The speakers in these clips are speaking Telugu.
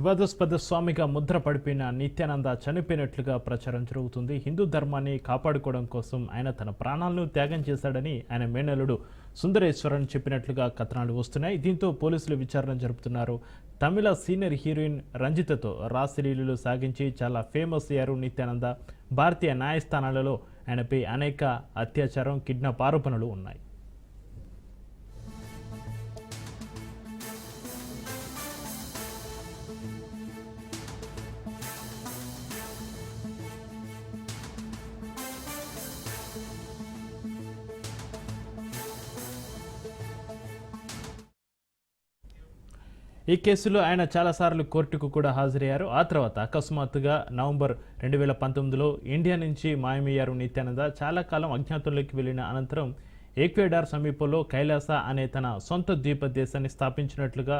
వివాదాస్పద స్వామిగా ముద్ర పడిపోయిన నిత్యానంద చనిపోయినట్లుగా ప్రచారం జరుగుతుంది. హిందూ ధర్మాన్ని కాపాడుకోవడం కోసం ఆయన తన ప్రాణాలను త్యాగం చేశాడని ఆయన మేనల్లుడు సుందరేశ్వరన్ చెప్పినట్లుగా కథనాలు వస్తున్నాయి. దీంతో పోలీసులు విచారణ జరుపుతున్నారు. తమిళ సీనియర్ హీరోయిన్ రంజితతో రాసలీలలు సాగించి చాలా ఫేమస్ అయ్యారు నిత్యానంద. భారతీయ న్యాయస్థానాలలో ఆయనపై అనేక అత్యాచారం, కిడ్నాప్ ఆరోపణలు ఉన్నాయి. ఈ కేసులో ఆయన చాలాసార్లు కోర్టుకు కూడా హాజరయ్యారు. ఆ తర్వాత అకస్మాత్తుగా నవంబర్ 2019లో ఇండియా నుంచి మాయమయ్యారు నిత్యానంద. చాలా కాలం అజ్ఞాతంలోకి వెళ్లిన అనంతరం ఈక్వెడార్ సమీపంలో కైలాస అనే తన సొంత ద్వీప దేశాన్ని స్థాపించినట్లుగా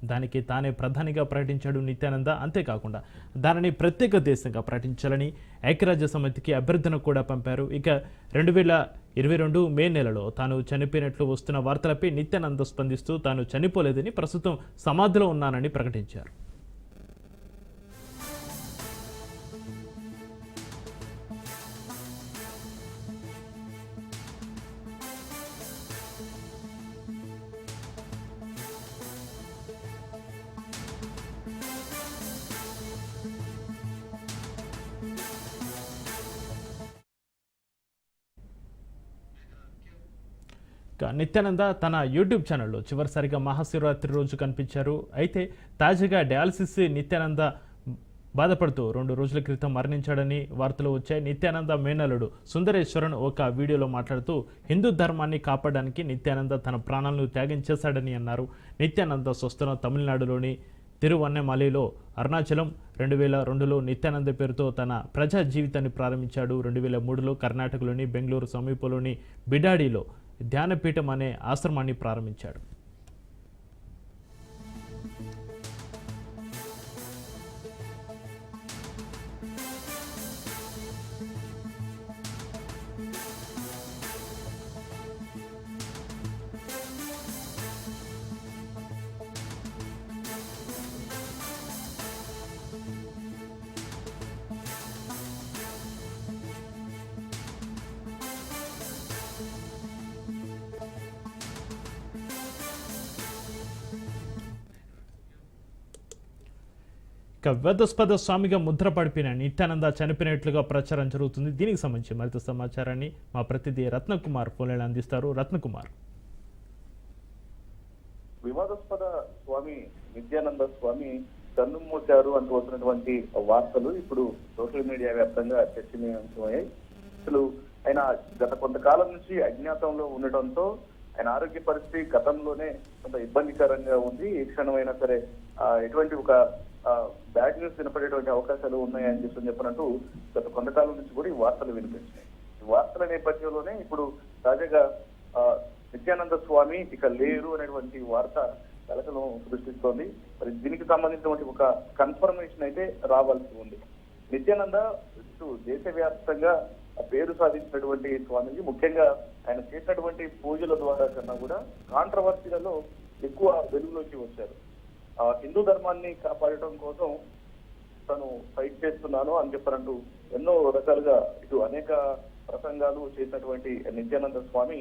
దానికి తానే ప్రధానిగా ప్రకటించాడు నిత్యానంద. అంతేకాకుండా దానిని ప్రత్యేక దేశంగా ప్రకటించాలని ఐక్యరాజ్య సమితికి అభ్యర్థన కూడా పంపారు. ఇక 2022 మే నెలలో తాను చనిపోయినట్లు వస్తున్న వార్తలపై నిత్యానంద స్పందిస్తూ తాను చనిపోలేదని, ప్రస్తుతం సమాధిలో ఉన్నానని ప్రకటించారు. నిత్యానంద తన యూట్యూబ్ ఛానల్లో చివరిసారిగా మహాశివరాత్రి రోజు కనిపించారు. అయితే తాజాగా డయాలసిస్ నిత్యానంద బాధపడుతూ 2 రోజుల క్రితం మరణించాడని వార్తలు వచ్చాయి. నిత్యానంద మేనల్లుడు సుందరేశ్వరన్ ఒక వీడియోలో మాట్లాడుతూ హిందూ ధర్మాన్ని కాపాడడానికి నిత్యానంద తన ప్రాణాలను త్యాగం చేశాడని అన్నారు. నిత్యానంద స్వస్థలం తమిళనాడులోని తిరువన్నమలైలో అరుణాచలం. 2002లో నిత్యానంద పేరుతో తన ప్రజా జీవితాన్ని ప్రారంభించాడు. 2003లో కర్ణాటకలోని బెంగళూరు సమీపంలోని బిడాడిలో ధ్యానపీఠం అనే ఆశ్రమాన్ని ప్రారంభించాడు. ఇక వివాదాస్పద స్వామిగా ముద్ర పడిపోయిన నిత్యానంద చనిపోయినట్లుగా ప్రచారం జరుగుతుంది. దీనికి సంబంధించి మరింత సమాచారాన్ని మా ప్రతినిధి రత్నకుమార్ ఫోన్లైన్ అందిస్తారు. రత్నకుమార్, వివాదాస్పద స్వామి నిత్యానంద స్వామి కన్నుమూశారు అంటూ వస్తున్నటువంటి వార్తలు ఇప్పుడు సోషల్ మీడియా వ్యాప్తంగా చర్చనీయాంశమయ్యాయి. అసలు ఆయన గత కొంతకాలం నుంచి అజ్ఞాతంలో ఉండటంతో ఆయన ఆరోగ్య పరిస్థితి గతంలోనే కొంత ఇబ్బందికరంగా ఉంది. ఏ క్షణమైనా సరే ఎటువంటి ఒక బ్యాడ్ న్యూస్ వినపడేటువంటి అవకాశాలు ఉన్నాయని చెప్పినట్టు గత కొంతకాలం నుంచి కూడా ఈ వార్తలు వినిపించాయి. ఈ వార్తల నేపథ్యంలోనే ఇప్పుడు తాజాగా నిత్యానంద స్వామి ఇక లేరు అనేటువంటి వార్త కలకలం సృష్టిస్తోంది. మరి దీనికి సంబంధించినటువంటి ఒక కన్ఫర్మేషన్ అయితే రావాల్సి ఉంది. నిత్యానంద దేశవ్యాప్తంగా పేరు సాధించినటువంటి స్వామిజీ, ముఖ్యంగా ఆయన చేసినటువంటి పూజల ద్వారా కన్నా కూడా కాంట్రవర్సీలలో ఎక్కువ వెలుగులోకి వచ్చారు. హిందూ ధర్మాన్ని కాపాడటం కోసం తను ఫైట్ చేస్తున్నాను అని చెప్పారంటూ ఎన్నో రకాలుగా ఇటు అనేక ప్రసంగాలు చేసినటువంటి నిత్యానంద స్వామి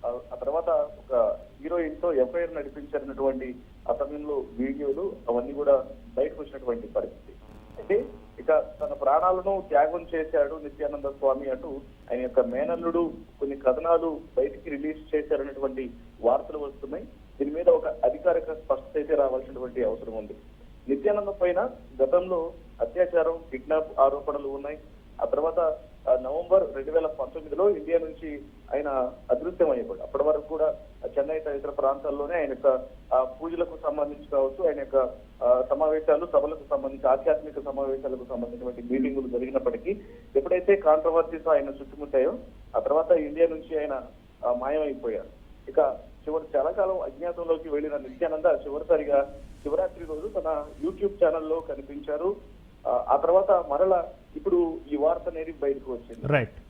ఆ తర్వాత ఒక హీరోయిన్ తో ఎఫ్ఐఆర్ నడిపించారన్నటువంటి ఆ సమయంలో వీడియోలు అవన్నీ కూడా బయటకు వచ్చినటువంటి పరిస్థితి. అయితే ఇక తన ప్రాణాలను త్యాగం చేశాడు నిత్యానంద స్వామి అంటూ ఆయన యొక్క మేనల్లుడు కొన్ని కథనాలు బయటికి రిలీజ్ చేశారనేటువంటి వార్తలు వస్తున్నాయి. దీని మీద ఒక అధికారిక స్పష్టత అయితే రావాల్సినటువంటి అవసరం ఉంది. నిత్యానందం పైన గతంలో అత్యాచారం, కిడ్నాప్ ఆరోపణలు ఉన్నాయి. ఆ తర్వాత నవంబర్ 2019లో ఇండియా నుంచి ఆయన అదృశ్యమయ్యాడు. అప్పటి వరకు కూడా చెన్నై తదితర ప్రాంతాల్లోనే ఆయన యొక్క పూజలకు సంబంధించి కావచ్చు, ఆయన యొక్క సమావేశాలు, సభలకు సంబంధించి ఆధ్యాత్మిక సమావేశాలకు సంబంధించినటువంటి మీటింగులు జరిగినప్పటికీ ఎప్పుడైతే కాంట్రవర్సీస్ ఆయన చుట్టుముట్టాయో ఆ తర్వాత ఇండియా నుంచి ఆయన మాయమైపోయారు. ఇక చాలా కాలం అజ్ఞాతంలోకి వెళ్లిన నిత్యానంద చివరిసారిగా శివరాత్రి రోజు తన యూట్యూబ్ ఛానల్లో కనిపించారు. ఆ తర్వాత మరలా ఇప్పుడు ఈ వార్త అనేది బయటకు వచ్చింది.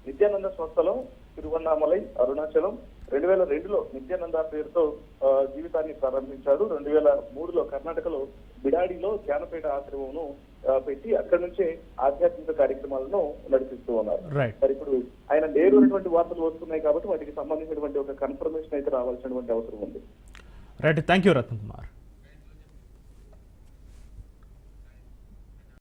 నిత్యానంద స్వస్థలం తిరువన్నామలై, అరుణాచలం. 2002లో నిత్యానంద పేరుతో జీవితాన్ని ప్రారంభించాడు. 2003లో కర్ణాటకలో బిడాడిలో జ్ఞానపీఠ ఆశ్రమంను పెట్టి అక్కడి నుంచే ఆధ్యాత్మిక కార్యక్రమాలను నడిపిస్తూ ఉన్నారు. మరి ఇప్పుడు ఆయన నేరున్నటువంటి వార్తలు వస్తున్నాయి కాబట్టి వాటికి సంబంధించినటువంటి ఒక కన్ఫర్మేషన్ అయితే రావాల్సినటువంటి అవసరం ఉంది. Right, thank you Ratna Kumar.